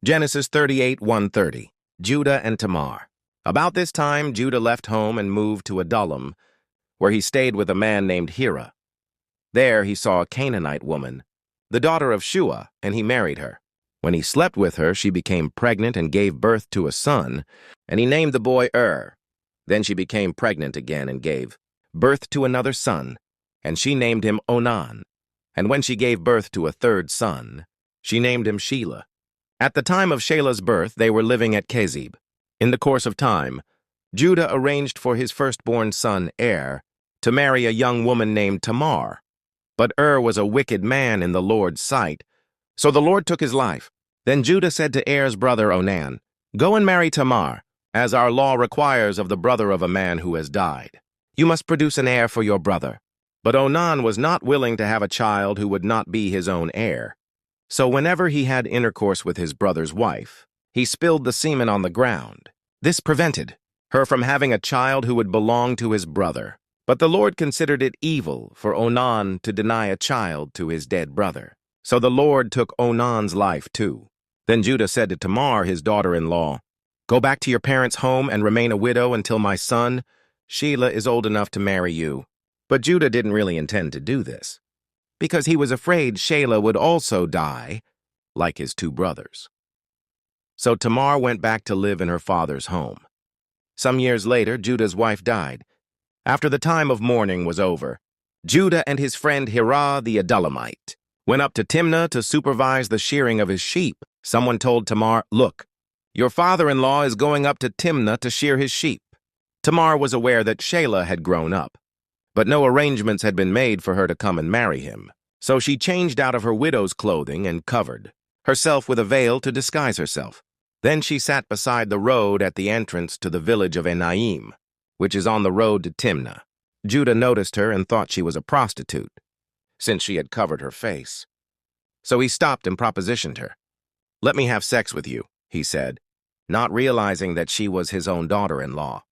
Genesis 38:130. Judah and Tamar. About this time, Judah left home and moved to Adullam, where he stayed with a man named Hira. There he saw a Canaanite woman, the daughter of Shua, and he married her. When he slept with her, she became pregnant and gave birth to a son, and he named the boy Then she became pregnant again and gave birth to another son, and she named him Onan. And when she gave birth to a third son, she named him Shelah. At the time of Shelah's birth, they were living at Kezib. In the course of time, Judah arranged for his firstborn son, to marry a young woman named Tamar. But was a wicked man in the Lord's sight, so the Lord took his life. Then Judah said to Er's brother Onan, "Go and marry Tamar, as our law requires of the brother of a man who has died. You must produce an heir for your brother." But Onan was not willing to have a child who would not be his own heir. So whenever he had intercourse with his brother's wife, he spilled the semen on the ground. This prevented her from having a child who would belong to his brother. But the Lord considered it evil for Onan to deny a child to his dead brother. So the Lord took Onan's life too. Then Judah said to Tamar, his daughter-in-law, "Go back to your parents' home and remain a widow until my son, Shelah, is old enough to marry you." But Judah didn't really intend to do this, because he was afraid Shelah would also die, like his two brothers. So Tamar went back to live in her father's home. Some years later, Judah's wife died. After the time of mourning was over, Judah and his friend Hira the Adullamite went up to Timnah to supervise the shearing of his sheep. Someone told Tamar, "Look, your father-in-law is going up to Timnah to shear his sheep." Tamar was aware that Shelah had grown up, but no arrangements had been made for her to come and marry him. So she changed out of her widow's clothing and covered herself with a veil to disguise herself. Then she sat beside the road at the entrance to the village of Enaim, which is on the road to Timnah. Judah noticed her and thought she was a prostitute, since she had covered her face. So he stopped and propositioned her. "Let me have sex with you," he said, not realizing that she was his own daughter-in-law.